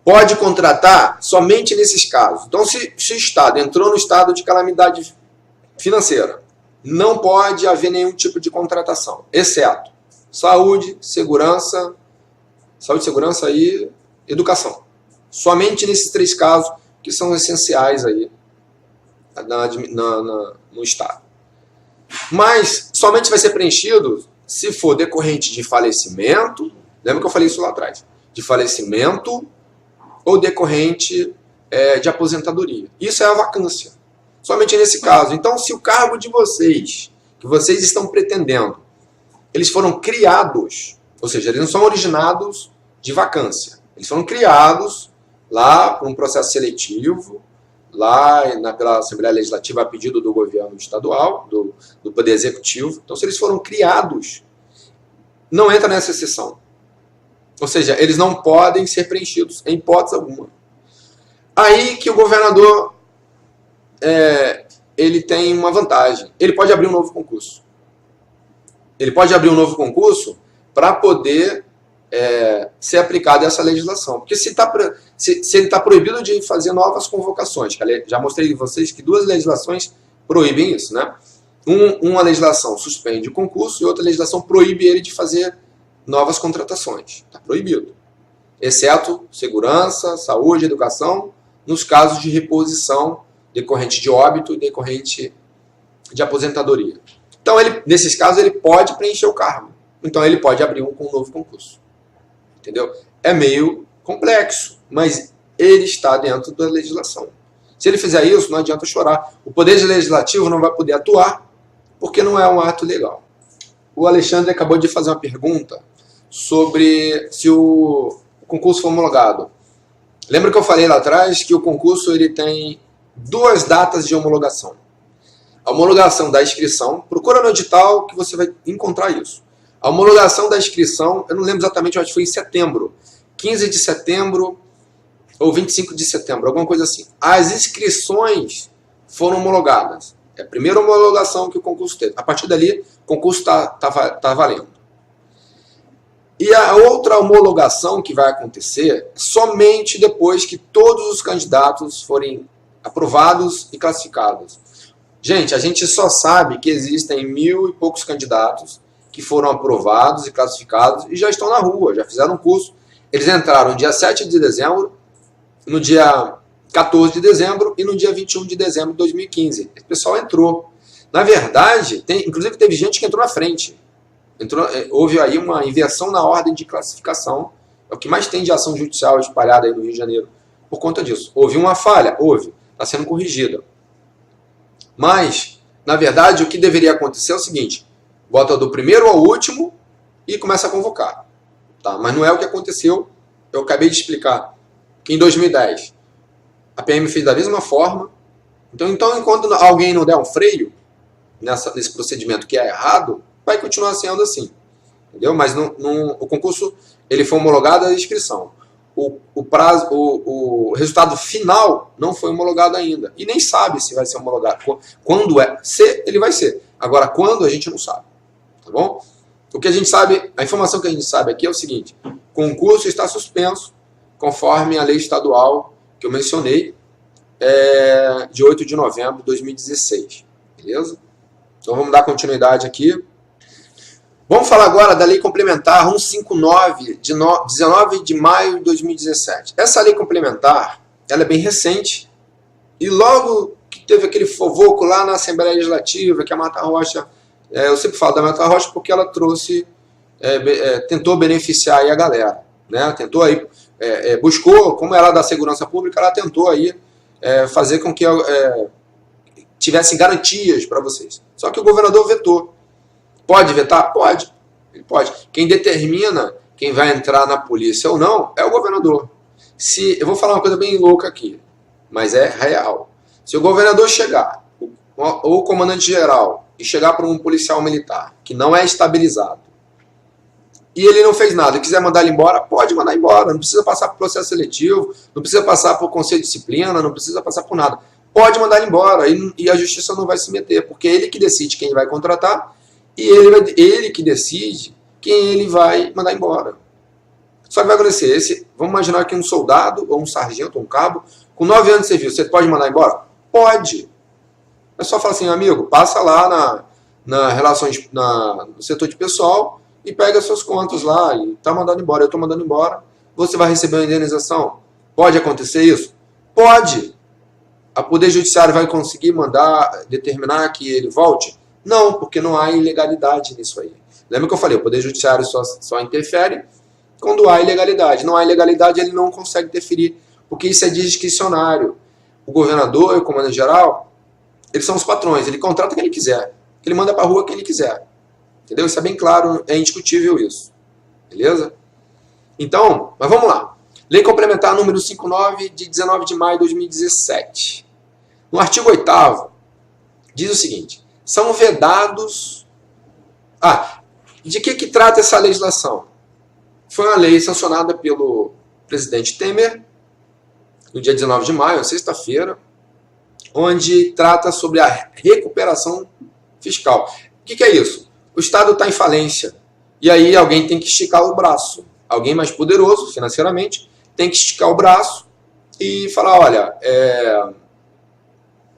Pode contratar somente nesses casos. Então, se o Estado entrou no estado de calamidade financeira, não pode haver nenhum tipo de contratação, exceto saúde, segurança e educação. Somente nesses 3 casos que são essenciais aí no Estado. Mas somente vai ser preenchido se for decorrente de falecimento, lembra que eu falei isso lá atrás, de falecimento ou decorrente de aposentadoria. Isso é a vacância. Somente nesse caso. Então, se o cargo de vocês, que vocês estão pretendendo, eles foram criados, ou seja, eles não são originados de vacância. Eles foram criados lá por um processo seletivo, lá pela Assembleia Legislativa a pedido do governo estadual, do Poder Executivo. Então, se eles foram criados, não entra nessa exceção. Ou seja, eles não podem ser preenchidos em hipótese alguma. Aí que o governador ele tem uma vantagem. Ele pode abrir um novo concurso. Ele pode abrir um novo concurso para poder ser aplicada essa legislação. Porque se ele está proibido de fazer novas convocações, que já mostrei a vocês que 2 legislações proíbem isso, né? Uma legislação suspende o concurso e outra legislação proíbe ele de fazer novas contratações. Está proibido. Exceto segurança, saúde, educação, nos casos de reposição decorrente de óbito e decorrente de aposentadoria. Então, nesses casos, ele pode preencher o cargo. Então, ele pode abrir um novo concurso. Entendeu? É meio complexo, mas ele está dentro da legislação. Se ele fizer isso, não adianta chorar. O Poder Legislativo não vai poder atuar porque não é um ato legal. O Alexandre acabou de fazer uma pergunta sobre se o concurso for homologado. Lembra que eu falei lá atrás que o concurso ele tem 2 datas de homologação. A homologação da inscrição, procura no edital que você vai encontrar isso. A homologação da inscrição, eu não lembro exatamente, acho que foi em setembro. 15 de setembro ou 25 de setembro, alguma coisa assim. As inscrições foram homologadas. É a primeira homologação que o concurso teve. A partir dali, o concurso está valendo. E a outra homologação que vai acontecer somente depois que todos os candidatos forem aprovados e classificados. Gente, a gente só sabe que existem 1000 e poucos candidatos que foram aprovados e classificados e já estão na rua, já fizeram um curso. Eles entraram no dia 7 de dezembro, no dia 14 de dezembro e no dia 21 de dezembro de 2015. O pessoal entrou. Na verdade, inclusive teve gente que entrou na frente. Houve aí uma inversão na ordem de classificação. É o que mais tem de ação judicial espalhada aí no Rio de Janeiro por conta disso. Houve uma falha? Houve. Está sendo corrigida. Mas, na verdade, o que deveria acontecer é o seguinte: bota do primeiro ao último e começa a convocar. Tá? Mas não é o que aconteceu. Eu acabei de explicar que em 2010 a PM fez da mesma forma. Então enquanto alguém não der um freio nesse procedimento que é errado, vai continuar sendo assim. Entendeu? Mas o concurso ele foi homologado à inscrição. O resultado final não foi homologado ainda. E nem sabe se vai ser homologado. Quando se ele vai ser. Agora, quando, a gente não sabe. Tá bom? O que a gente sabe, a informação que a gente sabe aqui é o seguinte: o concurso está suspenso, conforme a lei estadual que eu mencionei, de 8 de novembro de 2016. Beleza? Então vamos dar continuidade aqui. Vamos falar agora da Lei Complementar 159, de 19 de maio de 2017. Essa lei complementar, ela é bem recente, e logo que teve aquele fovoco lá na Assembleia Legislativa, que a Marta Rocha, eu sempre falo da Marta Rocha porque ela trouxe, tentou beneficiar aí a galera, né? Tentou aí, buscou, como ela é da segurança pública, ela tentou aí fazer com que tivessem garantias para vocês. Só que o governador vetou. Pode vetar? Pode. Ele pode. Quem determina quem vai entrar na polícia ou não é o governador. Eu vou falar uma coisa bem louca aqui, mas é real. Se o governador chegar, ou o comandante-geral, e chegar para um policial militar que não é estabilizado e ele não fez nada e quiser mandar ele embora, pode mandar embora. Não precisa passar por processo seletivo, não precisa passar por conselho de disciplina, não precisa passar por nada. Pode mandar ele embora e a justiça não vai se meter, porque é ele que decide quem vai contratar e ele que decide quem ele vai mandar embora. Só que vai acontecer, vamos imaginar que um soldado, ou um sargento, ou um cabo, com 9 anos de serviço, você pode mandar embora? Pode. É só falar assim, amigo, passa lá no setor de pessoal e pega as suas contas lá e tá mandando embora, eu estou mandando embora, você vai receber uma indenização. Pode acontecer isso? Pode. A Poder Judiciário vai conseguir determinar que ele volte? Não, porque não há ilegalidade nisso aí. Lembra que eu falei, o Poder Judiciário só interfere quando há ilegalidade. Não há ilegalidade, ele não consegue interferir, porque isso é discricionário. O governador e o comandante-geral, eles são os patrões, ele contrata quem ele quiser, ele manda para a rua quem ele quiser. Entendeu? Isso é bem claro, é indiscutível isso. Beleza? Então, mas vamos lá. Lei Complementar número 59, de 19 de maio de 2017. No artigo 8º, diz o seguinte, são vedados... de que trata essa legislação? Foi uma lei sancionada pelo presidente Temer, no dia 19 de maio, sexta-feira, onde trata sobre a recuperação fiscal. O que é isso? O Estado está em falência, e aí alguém tem que esticar o braço. Alguém mais poderoso, financeiramente, tem que esticar o braço e falar, olha,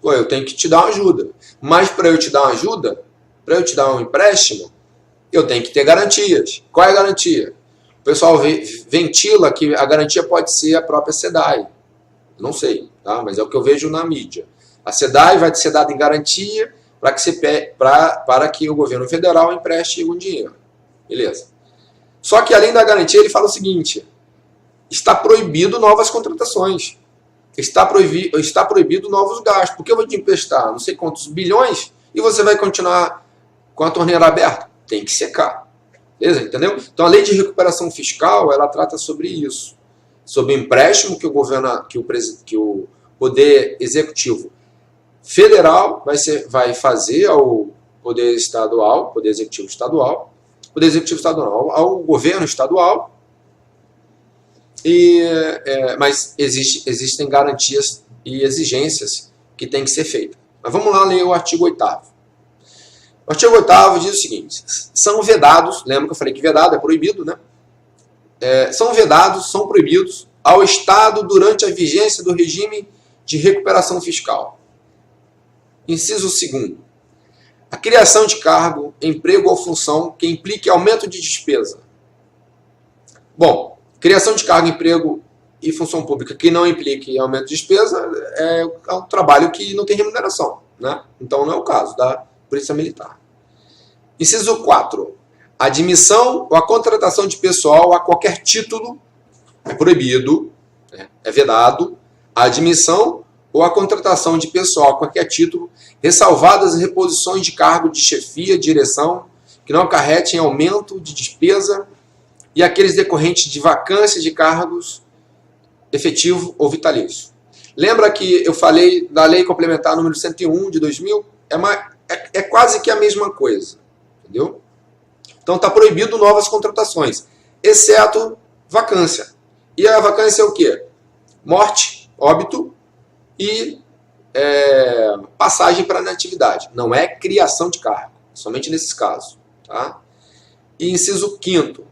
eu tenho que te dar uma ajuda. Mas para eu te dar uma ajuda, para eu te dar um empréstimo, eu tenho que ter garantias. Qual é a garantia? O pessoal ventila que a garantia pode ser a própria SEDAI. Não sei, tá? Mas é o que eu vejo na mídia. A SEDAI vai ser dada em garantia para que o governo federal empreste um dinheiro. Beleza. Só que além da garantia, ele fala o seguinte, está proibido novas contratações. Está proibido novos gastos. Porque eu vou te emprestar não sei quantos bilhões e você vai continuar com a torneira aberta. Tem que secar. Beleza? Entendeu? Então a lei de recuperação fiscal, ela trata sobre isso. Sobre o empréstimo que o Poder Executivo Federal vai fazer ao Poder Executivo Estadual, ao governo estadual, mas existem garantias e exigências que têm que ser feitas. Mas vamos lá ler o artigo 8º. O artigo 8º diz o seguinte, são vedados, lembra que eu falei que vedado é proibido, né? São proibidos ao Estado durante a vigência do regime de recuperação fiscal. Inciso 2º. A criação de cargo, emprego ou função que implique aumento de despesa. Bom, criação de cargo, emprego e função pública que não implique aumento de despesa é um trabalho que não tem remuneração, né? Então não é o caso da Polícia Militar. Inciso 4. A admissão ou a contratação de pessoal a qualquer título é proibido, é vedado. A admissão ou a contratação de pessoal a qualquer título, ressalvadas as reposições de cargo de chefia, direção, que não acarretem aumento de despesa e aqueles decorrentes de vacância de cargos efetivo ou vitalício. Lembra que eu falei da Lei Complementar número 101 de 2000? É quase que a mesma coisa, entendeu? Então está proibido novas contratações, exceto vacância. E a vacância é o quê? Morte, óbito e passagem para inatividade. Não é criação de cargo, somente nesses casos. Tá? E inciso 5º.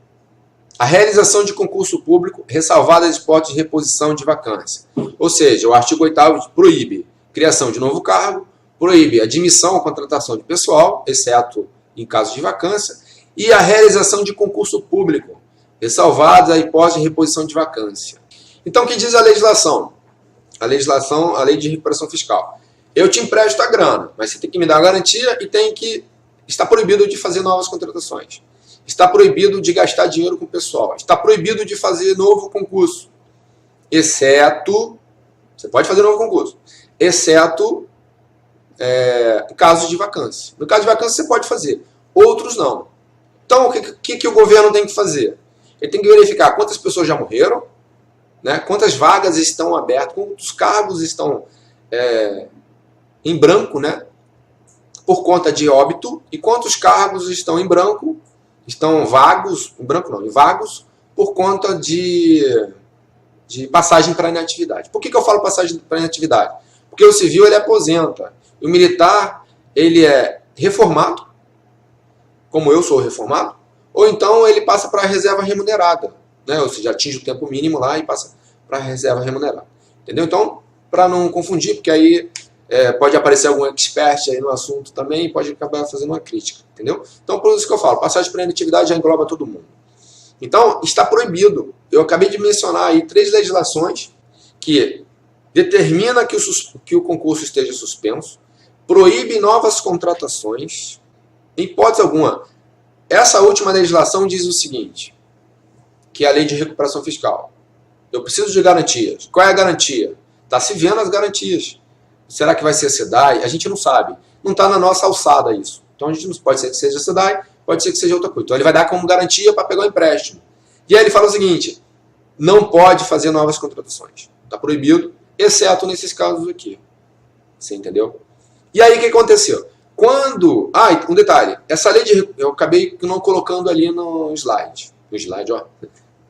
A realização de concurso público, ressalvadas as hipóteses de reposição de vacância. Ou seja, o artigo 8º proíbe criação de novo cargo, proíbe admissão ou contratação de pessoal, exceto em caso de vacância, e a realização de concurso público, ressalvadas a hipótese de reposição de vacância. Então, o que diz a legislação? A lei de recuperação fiscal. Eu te empresto a grana, mas você tem que me dar a garantia e está proibido de fazer novas contratações. Está proibido de gastar dinheiro com o pessoal. Está proibido de fazer novo concurso. Exceto, você pode fazer novo concurso, exceto casos de vacância. No caso de vacância você pode fazer, outros não. Então o que o governo tem que fazer? Ele tem que verificar quantas pessoas já morreram, né, quantas vagas estão abertas, quantos cargos estão em branco, né, por conta de óbito e quantos cargos estão em branco, estão vagos, em branco não, em vagos, por conta de passagem para inatividade. Por que eu falo passagem para inatividade? Porque o civil ele aposenta, e o militar ele é reformado, como eu sou reformado, ou então ele passa para a reserva remunerada, né? Ou seja, atinge o tempo mínimo lá e passa para a reserva remunerada. Entendeu? Então, para não confundir, porque aí pode aparecer algum expert aí no assunto também e pode acabar fazendo uma crítica. Entendeu? Então, por isso que eu falo, passagem para inatividade já engloba todo mundo. Então, está proibido. Eu acabei de mencionar aí 3 legislações que determina que o concurso esteja suspenso, proíbe novas contratações, em hipótese alguma. Essa última legislação diz o seguinte, que é a lei de recuperação fiscal. Eu preciso de garantias. Qual é a garantia? Está se vendo as garantias. Será que vai ser a SEDAI? A gente não sabe. Não está na nossa alçada isso. Então a gente não pode ser que seja a SEDAI, pode ser que seja outra coisa. Então ele vai dar como garantia para pegar o empréstimo. E aí ele fala o seguinte, não pode fazer novas contratações. Está proibido, exceto nesses casos aqui. Você entendeu? E aí o que aconteceu? Quando... um detalhe. Essa lei de... Eu acabei não colocando ali no slide. No slide, ó.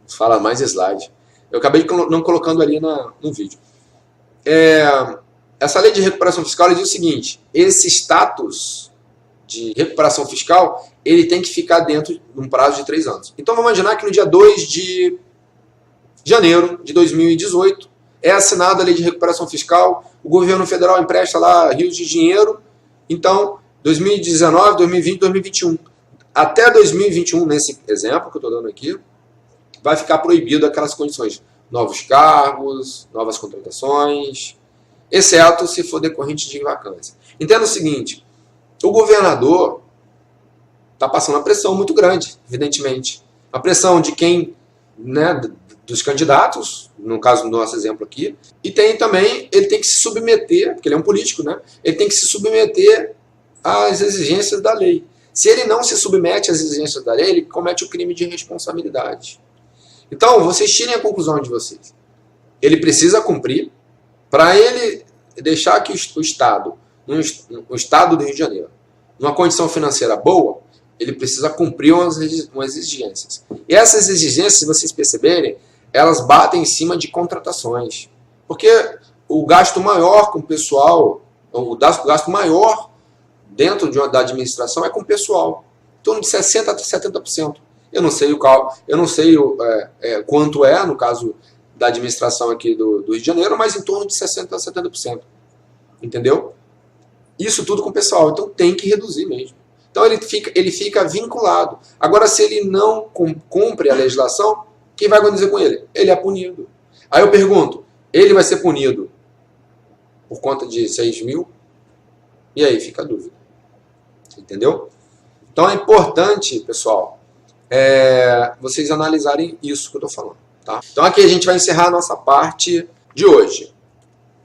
Fala mais slide. Eu acabei não colocando ali no vídeo. Essa lei de recuperação fiscal diz o seguinte, esse status de recuperação fiscal, ele tem que ficar dentro de um prazo de 3 anos. Então vamos imaginar que no dia 2 de janeiro de 2018 é assinada a lei de recuperação fiscal, o governo federal empresta lá rios de dinheiro, então 2019, 2020, 2021. Até 2021, nesse exemplo que eu estou dando aqui, vai ficar proibido aquelas condições, novos cargos, novas contratações, exceto se for decorrente de vacância. Entenda o seguinte, o governador está passando uma pressão muito grande, evidentemente. A pressão de quem, né, dos candidatos, no caso do nosso exemplo aqui, e tem também, ele tem que se submeter, porque ele é um político, né? Ele tem que se submeter às exigências da lei. Se ele não se submete às exigências da lei, ele comete o crime de responsabilidade. Então, vocês tirem a conclusão de vocês. Ele precisa cumprir, para ele deixar que o Estado, o Estado do Rio de Janeiro, numa condição financeira boa, ele precisa cumprir umas exigências. E essas exigências, se vocês perceberem, elas batem em cima de contratações. Porque o gasto maior com o pessoal, o gasto maior dentro da administração é com o pessoal. Em torno de 60% a 70%. Eu não sei quanto é, no caso da administração aqui do Rio de Janeiro, mas em torno de 60% a 70%. Entendeu? Isso tudo com o pessoal. Então tem que reduzir mesmo. Então ele fica vinculado. Agora, se ele não cumpre a legislação, quem vai acontecer com ele? Ele é punido. Aí eu pergunto, ele vai ser punido por conta de 6 mil? E aí fica a dúvida. Entendeu? Então é importante, pessoal, vocês analisarem isso que eu estou falando. Tá? Então aqui a gente vai encerrar a nossa parte de hoje.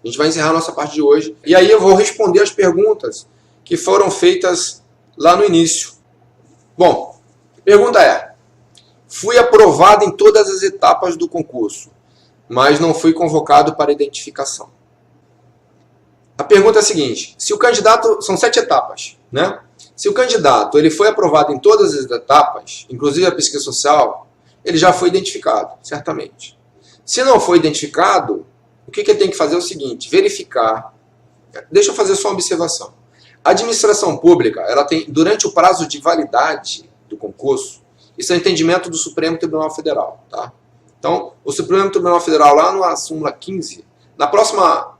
A gente vai encerrar a nossa parte de hoje. E aí eu vou responder as perguntas que foram feitas lá no início. Bom, a pergunta é: fui aprovado em todas as etapas do concurso, mas não fui convocado para identificação. A pergunta é a seguinte: se o candidato... São 7 etapas, né? Se o candidato ele foi aprovado em todas as etapas, inclusive a pesquisa social, ele já foi identificado, certamente. Se não foi identificado, o que ele tem que fazer é o seguinte: verificar. Deixa eu fazer só uma observação. A administração pública, ela tem, durante o prazo de validade do concurso, isso é o entendimento do Supremo Tribunal Federal. Tá? Então, o Supremo Tribunal Federal, lá no súmula 15, na próxima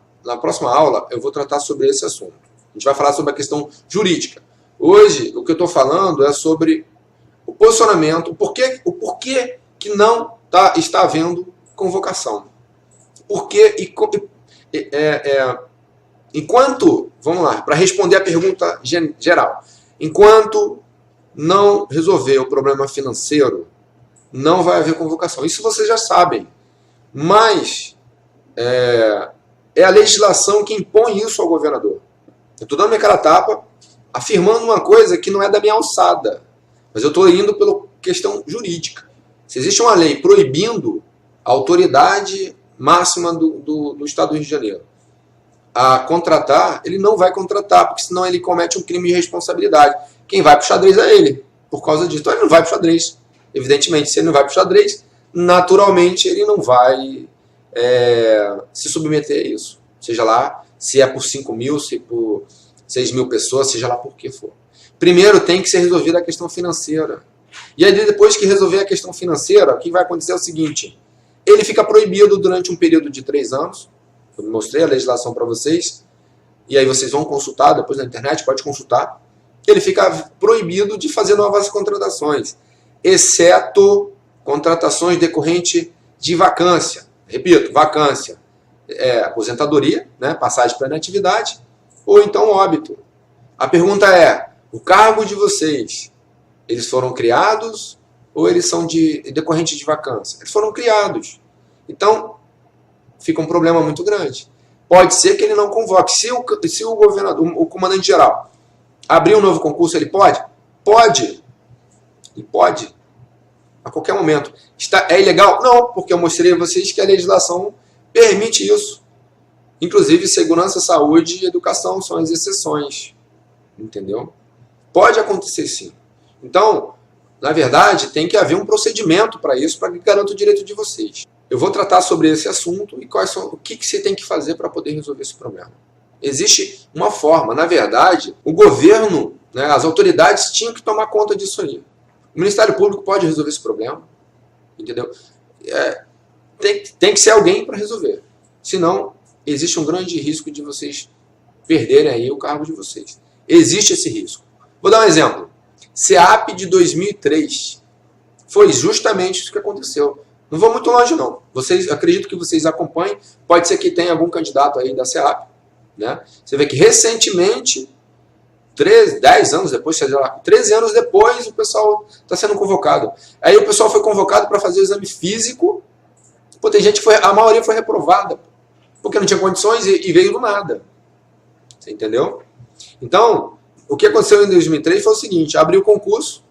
aula, eu vou tratar sobre esse assunto. A gente vai falar sobre a questão jurídica. Hoje, o que eu estou falando é sobre o posicionamento, o porquê que não está havendo convocação. Enquanto, vamos lá, para responder a pergunta geral, enquanto não resolver o problema financeiro, não vai haver convocação. Isso vocês já sabem, mas é a legislação que impõe isso ao governador. Eu estou dando minha cara a tapa, afirmando uma coisa que não é da minha alçada, mas eu estou indo pela questão jurídica. Se existe uma lei proibindo a autoridade máxima do Estado do Rio de Janeiro a contratar, ele não vai contratar, porque senão ele comete um crime de responsabilidade. Quem vai para o xadrez é ele, por causa disso. Então ele não vai para o xadrez. Evidentemente, se ele não vai para o xadrez, naturalmente ele não vai se submeter a isso. Seja lá, se é por 5 mil, se por 6 mil pessoas, seja lá por que for. Primeiro tem que ser resolvida a questão financeira. E aí depois que resolver a questão financeira, o que vai acontecer é o seguinte: ele fica proibido durante um período de 3 anos. Eu mostrei a legislação para vocês, e aí vocês vão consultar, depois na internet, pode consultar. Ele fica proibido de fazer novas contratações, exceto contratações decorrentes de vacância. Repito, vacância, aposentadoria, né, passagem para inatividade, ou então óbito. A pergunta é, o cargo de vocês, eles foram criados ou eles são decorrentes de vacância? Eles foram criados. Então, fica um problema muito grande. Pode ser que ele não convoque. Se o governador, o comandante-geral, abrir um novo concurso, ele pode? Pode. Ele pode. A qualquer momento. É ilegal? Não, porque eu mostrei a vocês que a legislação permite isso. Inclusive, segurança, saúde e educação são as exceções. Entendeu? Pode acontecer sim. Então, na verdade, tem que haver um procedimento para isso, para que garanta o direito de vocês. Eu vou tratar sobre esse assunto e o que você tem que fazer para poder resolver esse problema. Existe uma forma. Na verdade, o governo, né, as autoridades tinham que tomar conta disso aí. O Ministério Público pode resolver esse problema. Entendeu? Tem que ser alguém para resolver. Senão, existe um grande risco de vocês perderem aí o cargo de vocês. Existe esse risco. Vou dar um exemplo. SEAP de 2003 foi justamente isso que aconteceu. Não vou muito longe, não. Acredito que vocês acompanhem. Pode ser que tenha algum candidato aí da SEAP. Né? Você vê que recentemente, 10 anos depois, 13 anos depois, o pessoal está sendo convocado. Aí o pessoal foi convocado para fazer o exame físico. Pô, tem gente que a maioria foi reprovada, porque não tinha condições e veio do nada. Você entendeu? Então, o que aconteceu em 2003 foi o seguinte: abriu o concurso,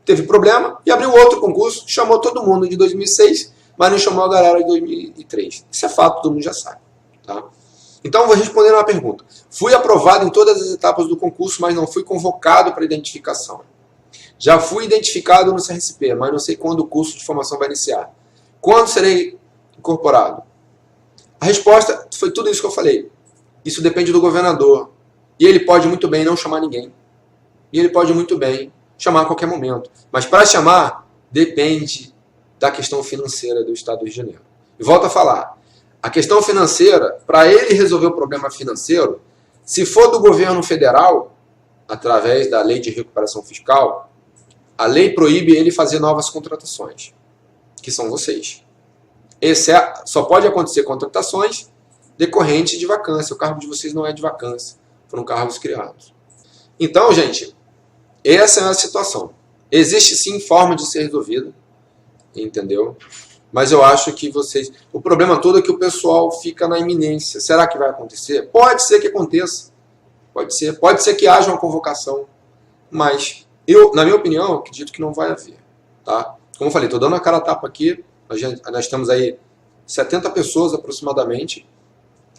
teve problema, e abriu outro concurso, chamou todo mundo de 2006, mas não chamou a galera de 2003. Isso é fato, todo mundo já sabe. Tá? Então, vou responder uma pergunta. Fui aprovado em todas as etapas do concurso, mas não fui convocado para identificação. Já fui identificado no CRSP, mas não sei quando o curso de formação vai iniciar. Quando serei incorporado? A resposta foi tudo isso que eu falei. Isso depende do governador. E ele pode muito bem não chamar ninguém. E ele pode muito bem chamar a qualquer momento. Mas para chamar, depende da questão financeira do Estado do Rio de Janeiro. E volto a falar. A questão financeira, para ele resolver o problema financeiro, se for do governo federal, através da lei de recuperação fiscal, a lei proíbe ele fazer novas contratações, que são vocês. Só pode acontecer contratações decorrentes de vacância. O cargo de vocês não é de vacância, foram cargos criados. Então, gente, essa é a situação. Existe sim forma de ser resolvida, entendeu? Mas eu acho que vocês... O problema todo é que o pessoal fica na iminência. Será que vai acontecer? Pode ser que aconteça. Pode ser. Pode ser que haja uma convocação. Mas eu, na minha opinião, acredito que não vai haver. Tá? Como eu falei, estou dando a cara a tapa aqui. Nós temos aí 70 pessoas aproximadamente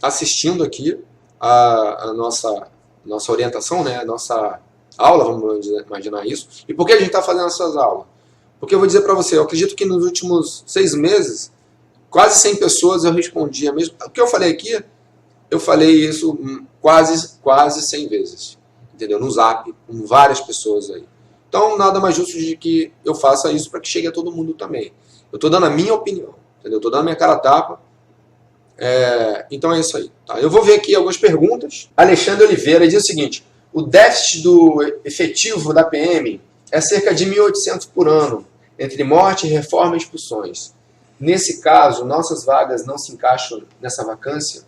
assistindo aqui a nossa orientação, né? A nossa aula, vamos imaginar isso. E por que a gente está fazendo essas aulas? Porque eu vou dizer para você, eu acredito que nos últimos 6 meses, quase 100 pessoas eu respondi a mesma... O que eu falei aqui, eu falei isso quase 100 vezes. Entendeu? No Zap, com várias pessoas aí. Então, nada mais justo de que eu faça isso para que chegue a todo mundo também. Eu estou dando a minha opinião. Entendeu? Estou dando a minha cara a tapa. Então é isso aí. Tá? Eu vou ver aqui algumas perguntas. Alexandre Oliveira diz o seguinte: o déficit do efetivo da PM é cerca de 1.800 por ano, entre morte, reforma e expulsões. Nesse caso, nossas vagas não se encaixam nessa vacância?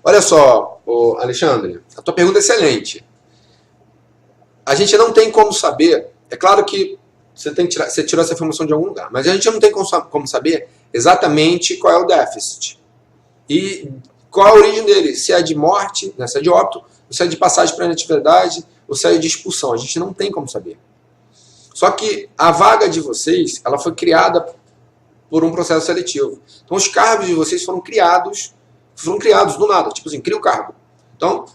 Olha só, Alexandre, a tua pergunta é excelente. A gente não tem como saber, é claro que você tirou essa informação de algum lugar, mas a gente não tem como saber exatamente qual é o déficit. E qual a origem dele, se é de morte, né, se é de óbito, ou se é de passagem para inatividade, ou se é de expulsão. A gente não tem como saber. Só que a vaga de vocês, ela foi criada por um processo seletivo. Então os cargos de vocês foram criados foram criados do nada, tipo assim, cria o cargo. Então,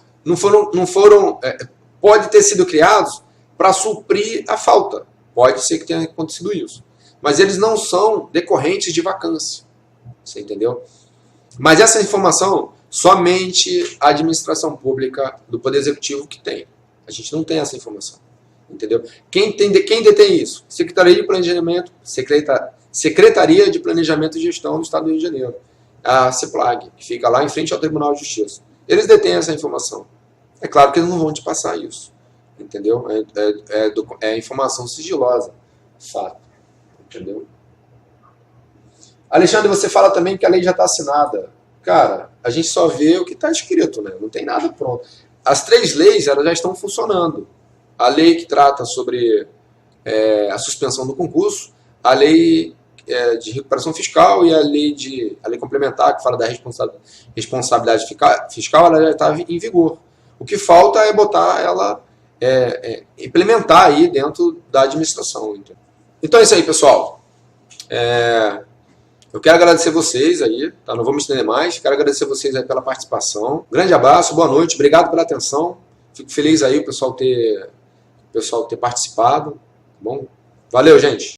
pode ter sido criados para suprir a falta. Pode ser que tenha acontecido isso. Mas eles não são decorrentes de vacância. Você entendeu? Mas essa informação, somente a administração pública do Poder Executivo que tem. A gente não tem essa informação. Entendeu? Quem detém isso? Secretaria de Planejamento, Secretaria de Planejamento e Gestão do Estado do Rio de Janeiro. A CEPLAG, que fica lá em frente ao Tribunal de Justiça. Eles detêm essa informação. É claro que eles não vão te passar isso. Entendeu? É informação sigilosa. Fato. Entendeu? Alexandre, você fala também que a lei já está assinada. Cara, a gente só vê o que está escrito, né? Não tem nada pronto. As 3 leis elas já estão funcionando. A lei que trata sobre a suspensão do concurso, a lei de recuperação fiscal e a lei complementar, que fala da responsabilidade fiscal, ela já está em vigor. O que falta é botar ela, implementar aí dentro da administração. Então é isso aí, pessoal. Eu quero agradecer vocês aí, tá? Não vou me estender mais. Quero agradecer vocês aí pela participação. Grande abraço, boa noite, obrigado pela atenção. Fico feliz aí o pessoal ter participado. Tá bom? Valeu, gente!